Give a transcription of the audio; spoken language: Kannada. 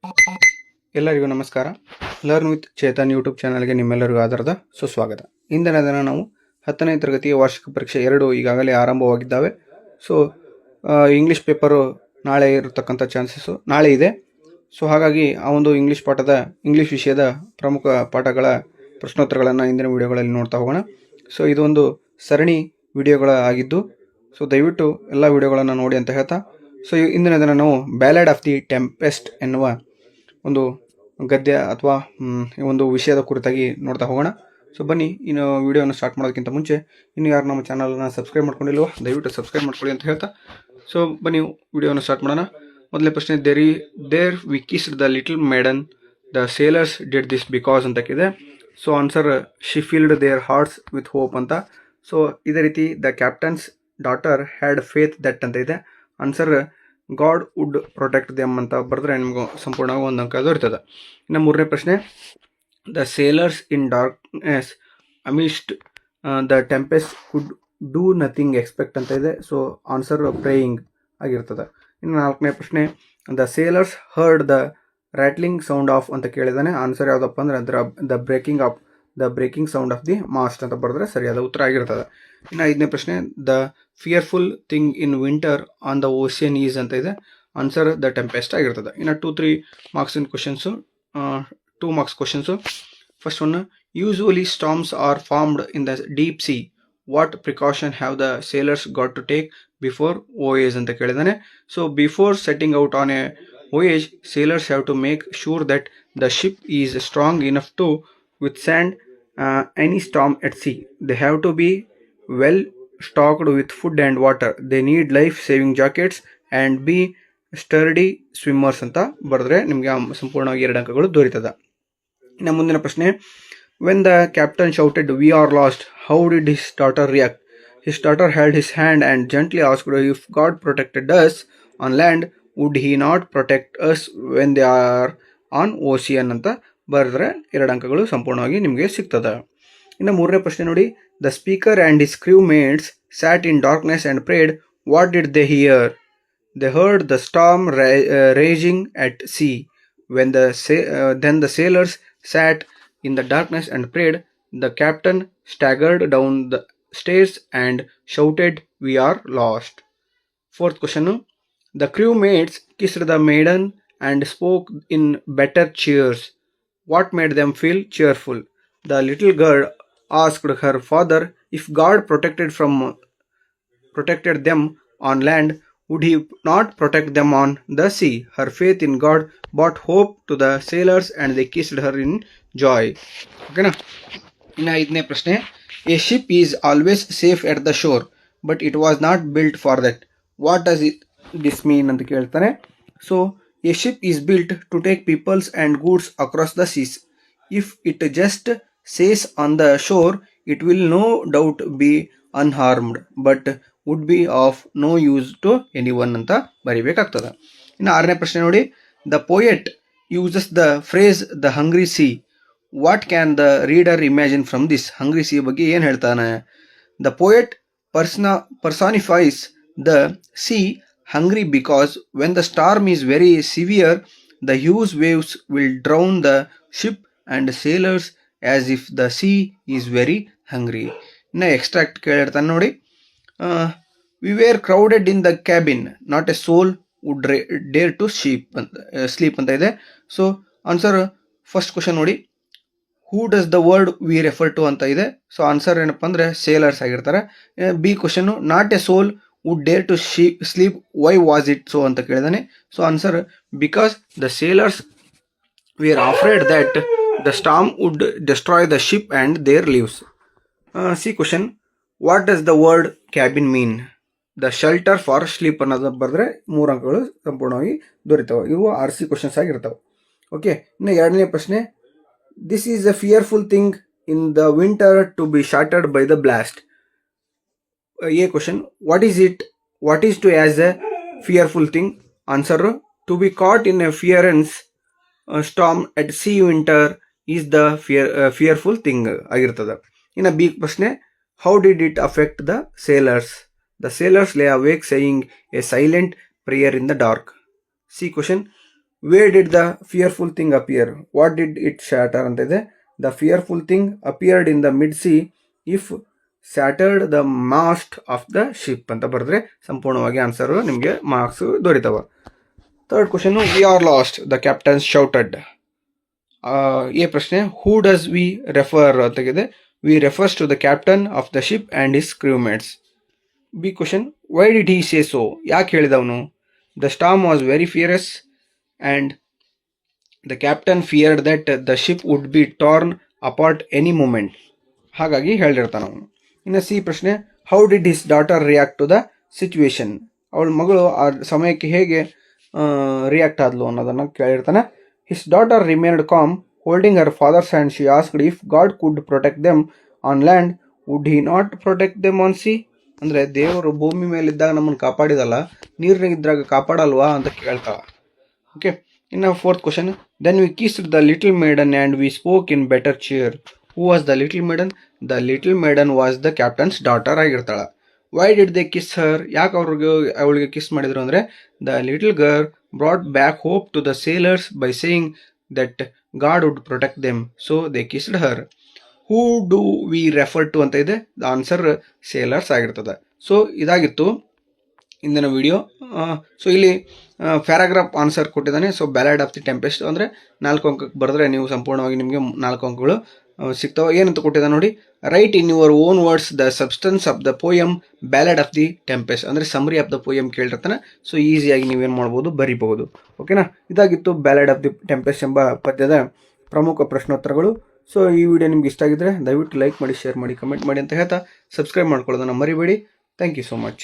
ಎಲ್ಲರಿಗೂ ನಮಸ್ಕಾರ. ಲರ್ನ್ ವಿತ್ ಚೇತನ್ ಯೂಟ್ಯೂಬ್ ಚಾನಲ್ಗೆ ನಿಮ್ಮೆಲ್ಲರಿಗೂ ಆಧಾರದ ಸುಸ್ವಾಗತ. ಇಂದಿನ ದಿನ ನಾವು 10ನೇ ತರಗತಿಯ ವಾರ್ಷಿಕ ಪರೀಕ್ಷೆ 2 ಈಗಾಗಲೇ ಆರಂಭವಾಗಿದ್ದಾವೆ. ಸೊ ಇಂಗ್ಲೀಷ್ ಪೇಪರು ನಾಳೆ ಇರತಕ್ಕಂಥ ಚಾನ್ಸಸ್ಸು ನಾಳೆ ಇದೆ. ಸೊ ಹಾಗಾಗಿ ಆ ಒಂದು ಇಂಗ್ಲೀಷ್ ವಿಷಯದ ಪ್ರಮುಖ ಪಾಠಗಳ ಪ್ರಶ್ನೋತ್ತರಗಳನ್ನು ಇಂದಿನ ವಿಡಿಯೋಗಳಲ್ಲಿ ನೋಡ್ತಾ ಹೋಗೋಣ. ಸೊ ಇದೊಂದು ಸರಣಿ ವಿಡಿಯೋಗಳ ಆಗಿದ್ದು, ಸೊ ದಯವಿಟ್ಟು ಎಲ್ಲ ವಿಡಿಯೋಗಳನ್ನು ನೋಡಿ ಅಂತ ಹೇಳ್ತಾ, ಸೊ ಇಂದಿನ ದಿನ ನಾವು ಬ್ಯಾಲೆಡ್ ಆಫ್ ದಿ ಟೆಂಪೆಸ್ಟ್ ಎನ್ನುವ ಒಂದು ಗದ್ಯ ಅಥವಾ ಒಂದು ವಿಷಯದ ಕುರಿತಾಗಿ ನೋಡ್ತಾ ಹೋಗೋಣ. ಸೊ ಬನ್ನಿ, ಇನ್ನು ವಿಡಿಯೋನ ಸ್ಟಾರ್ಟ್ ಮಾಡೋದಕ್ಕಿಂತ ಮುಂಚೆ ಇನ್ನು ಯಾರು ನಮ್ಮ ಚಾನಲ್ನ ಸಬ್ಸ್ಕ್ರೈಬ್ ಮಾಡ್ಕೊಂಡಿಲ್ವೋ ದಯವಿಟ್ಟು ಸಬ್ಸ್ಕ್ರೈಬ್ ಮಾಡ್ಕೊಳ್ಳಿ ಅಂತ ಹೇಳ್ತಾ, ಸೊ ಬನ್ನಿ ವಿಡಿಯೋನ ಸ್ಟಾರ್ಟ್ ಮಾಡೋಣ. ಮೊದಲನೇ ಪ್ರಶ್ನೆ, there we kissed the little maiden, the sailors did this because ಅಂತಾಕಿದೆ. So answer, she filled their hearts with hope ಅಂತ. ಸೊ ಇದೇ ರೀತಿ the captain's daughter had faith that ಅಂತ ಇದೆ. Answer, God would protect them ಅಂತ ಬರೆದ್ರೆ ನಿಮ್ಗೆ ಸಂಪೂರ್ಣವಾಗಿ ಒಂದು ಅಂಕ ದೊರೀತದೆ. ಇನ್ನು ಮೂರನೇ ಪ್ರಶ್ನೆ, the sailors in darkness amidst the tempest could do nothing expect ಅಂತ ಇದೆ. ಸೊ ಆನ್ಸರ್, ಪ್ರೇಯಿಂಗ್ ಆಗಿರ್ತದೆ. ಇನ್ನು ನಾಲ್ಕನೇ ಪ್ರಶ್ನೆ, the sailors heard the rattling sound of ಅಂತ ಕೇಳಿದಾನೆ. ಆನ್ಸರ್ ಯಾವುದಪ್ಪ ಅಂದರೆ the breaking sound of the mast ಅಂತ ಬರೆದ್ರೆ ಸರಿಯಾದ ಉತ್ತರ ಆಗಿರ್ತದೆ. ಇನ್ನು ಐದನೇ ಪ್ರಶ್ನೆ, the fearful thing in winter on the ocean is ಅಂತ ಇದೆ. ಆನ್ಸರ್, ದ ಟೆಂಪೆಸ್ಟ್ ಆಗಿರ್ತದೆ. ಇನ್ನು 2-3 ಮಾರ್ಕ್ಸಿನ questions, 2 marks questions. First one, usually storms are formed in the deep sea. What precaution have the sailors got to take before voyage ಅಂತ ಕೇಳಿದಾನೆ. So before setting out on a voyage, sailors have to make sure that the ship is strong enough to withstand any storm at sea. They have to be well stocked with food and water. They need life-saving jackets and be sturdy swimmers ಅಂತ ಬರೆದ್ರೆ ನಿಮಗೆ ಸಂಪೂರ್ಣವಾಗಿ 2 ಅಂಕಗಳು ದೊರೀತದ. ಇನ್ನು ಮುಂದಿನ ಪ್ರಶ್ನೆ, when the captain shouted, "We are lost," how did his daughter react? His daughter held his hand and gently asked, if God protected us on land, would he not protect us when they are on ocean ಅಂತ ಬರೆದ್ರೆ 2 ಅಂಕಗಳು ಸಂಪೂರ್ಣವಾಗಿ ನಿಮಗೆ ಸಿಗ್ತದೆ. ಇನ್ನು ಮೂರನೇ ಪ್ರಶ್ನೆ ನೋಡಿ, the speaker and his crew mates sat in darkness and prayed. What did they here? They heard the storm raging at C. Then the sailors sat in the darkness and prayed. The captain staggered down the stairs and shouted, "We are lost." Fourth question, the crewmates kissed the maiden and spoke in better cheers. What made them feel cheerful? The little girl asked her father if God protected them on land, would he not protect them on the sea? Her faith in God brought hope to the sailors and they kissed her in joy. Okay na? ಇನ್ನು 5ನೇ ಪ್ರಶ್ನೆ, a ship is always safe at the shore, but it was not built for that. What does this mean ಅಂತ ಕೇಳ್ತಾನೆ. So a ship is built to take peoples and goods across the seas. If it just stays on the shore, it will no doubt be unharmed, but would be of no use to anyone ಅಂತ ಬರಿಬೇಕಾಗ್ತದೆ. ಇನ್ನು 6ನೇ ಪ್ರಶ್ನೆ ನೋಡಿ, the poet uses the phrase the hungry sea. What can the reader imagine from this? hungry sea ಬಗ್ಗೆ ಏನು ಹೇಳ್ತಾನೆ? The poet personifies the sea hungry because when the storm is very severe, the huge waves will drown the ship and sailors as if the sea is very hungry. ಇನ್ನು ಎಕ್ಸ್ಟ್ರಾಕ್ಟ್ ಕೇಳಿರ್ತಾನೆ ನೋಡಿ, we were crowded in the cabin, not a soul would dare to sleep ಅಂತ ಇದೆ. ಸೊ ಆನ್ಸರ್, ಫಸ್ಟ್ ಕ್ವಶನ್ ನೋಡಿ, who does the word we refer to ಅಂತ ಇದೆ. ಸೊ ಆನ್ಸರ್ ಏನಪ್ಪ ಅಂದರೆ ಸೇಲರ್ಸ್ ಆಗಿರ್ತಾರೆ. B question, not a soul would dare to sleep, why was it so ಅಂತ ಕೇಳಿದಾನೆ. So answer, because the sailors we are afraid that the storm would destroy the ship and their lives. C question, what does the word cabin mean? The shelter for sleep ಅನ್ನೋದು ಬರೆದ್ರೆ 3 ಅಂಕಗಳು ಸಂಪೂರ್ಣವಾಗಿ ದೊರೀತವೆ. ಇವು RC ಕ್ವಶನ್ಸ್ ಆಗಿರ್ತವೆ. ಓಕೆ, ಇನ್ನು 2ನೇ ಪ್ರಶ್ನೆ, this is a fearful thing in the winter to be shorted by the blast. A question, what is to as a fearful thing? Answer, to be caught in a fierce storm at sea winter is the fearful thing ಆಗಿರ್ತದೆ. ಇನ್ನು ಬಿ ಪ್ರಶ್ನೆ, how did it affect the sailors? The sailors lay awake saying a silent prayer in the dark. C question, where did the fearful thing appear, what did it shatter ಅಂತ ಇದೆ. The fearful thing appeared in the mid sea if shattered the mast of the ship ಅಂತ ಬರೆದ್ರೆ ಸಂಪೂರ್ಣವಾಗಿ ಆನ್ಸರ್ ನಿಮಗೆ ಮಾರ್ಕ್ಸ್ ದೊರೀತಾವ. Third question, we are lost the captain shouted. ಈ ಪ್ರಶ್ನೆ, ಹೂ ಡಸ್ ವಿ ರೆಫರ್ ಅಂತಾಗಿದೆ. We refers to the captain of the ship and his crewmates. B question, why did he say so, ಯಾಕೆ ಹೇಳಿದವನು. The storm was very fierce and the captain feared that the ship would be torn apart any moment, ಹಾಗಾಗಿ ಹೇಳಿರ್ತಾನೆ ಅವನು. ಇನ್ನು ಸಿ ಪ್ರಶ್ನೆ, how did his daughter react to the situation, ಅವಳ ಮಗಳು ಆ ಸಮಯಕ್ಕೆ ಹೇಗೆ ರಿಯಾಕ್ಟ್ ಆದ್ಲು ಅನ್ನೋದನ್ನು ಕೇಳಿರ್ತಾನೆ. His daughter remained calm holding her father's hand. She asked if God could protect them on land would he not protect them on sea. ಅಂದರೆ ದೇವರು ಭೂಮಿ ಮೇಲಿದ್ದಾಗ ನಮ್ಮನ್ನು ಕಾಪಾಡಿದಲ್ಲ, ನೀರಿನಾಗಿದ್ದಾಗ ಕಾಪಾಡಲ್ವಾ ಅಂತ ಕೇಳ್ತಾಳ. ಓಕೆ, ಇನ್ನು fourth question, then we kissed the little maiden and we spoke in better cheer. Who was the little maiden. The little maiden was the captain's daughter ಆಗಿರ್ತಾಳೆ. Why did they kiss her, ಯಾಕೆ ಅವಳಿಗೆ ಕಿಸ್ ಮಾಡಿದ್ರು ಅಂದರೆ, the little girl brought back hope to the sailors by saying that God would protect them, so they kissed her. Who do V refer to ಅಂತ ಇದೆ, ದ ಆನ್ಸರ್ ಸೇಲರ್ಸ್ ಆಗಿರ್ತದೆ. ಸೊ ಇದಾಗಿತ್ತು ಇಂದಿನ ವಿಡಿಯೋ. ಸೊ ಇಲ್ಲಿ ಪ್ಯಾರಾಗ್ರಾಫ್ ಆನ್ಸರ್ ಕೊಟ್ಟಿದ್ದಾನೆ. So ballad of the tempest ಅಂದರೆ 4 ಅಂಕಕ್ಕೆ ಬರೆದ್ರೆ ನೀವು ಸಂಪೂರ್ಣವಾಗಿ ನಿಮಗೆ 4 ಅಂಕಗಳು ಸಿಗ್ತಾವೆ. ಏನಂತ ಕೊಟ್ಟಿದ್ದಾನೆ ನೋಡಿ, write in your own words the substance of the poem ballad of the tempest, ಅಂದರೆ ಸಮರಿ ಆಫ್ ದ ಪೋಯಮ್ ಕೇಳಿರ್ತಾನೆ. ಸೊ ಈಸಿಯಾಗಿ ನೀವೇನು ಮಾಡ್ಬೋದು, ಬರಿಬಹುದು. ಓಕೆನಾ, ಇದಾಗಿತ್ತು ಬ್ಯಾಲೆಡ್ ಆಫ್ ದಿ ಟೆಂಪೆಸ್ಟ್ ಎಂಬ ಪದ್ಯದ ಪ್ರಮುಖ ಪ್ರಶ್ನೋತ್ತರಗಳು. ಸೊ ಈ ವಿಡಿಯೋ ನಿಮ್ಗೆ ಇಷ್ಟ ಆಗಿದ್ರೆ ದಯವಿಟ್ಟು ಲೈಕ್ ಮಾಡಿ, ಶೇರ್ ಮಾಡಿ, ಕಮೆಂಟ್ ಮಾಡಿ ಅಂತ ಹೇಳ್ತಾ ಸಬ್ಸ್ಕ್ರೈಬ್ ಮಾಡ್ಕೊಳ್ಳೋದನ್ನು ಮರಿಬೇಡಿ. Thank you so much.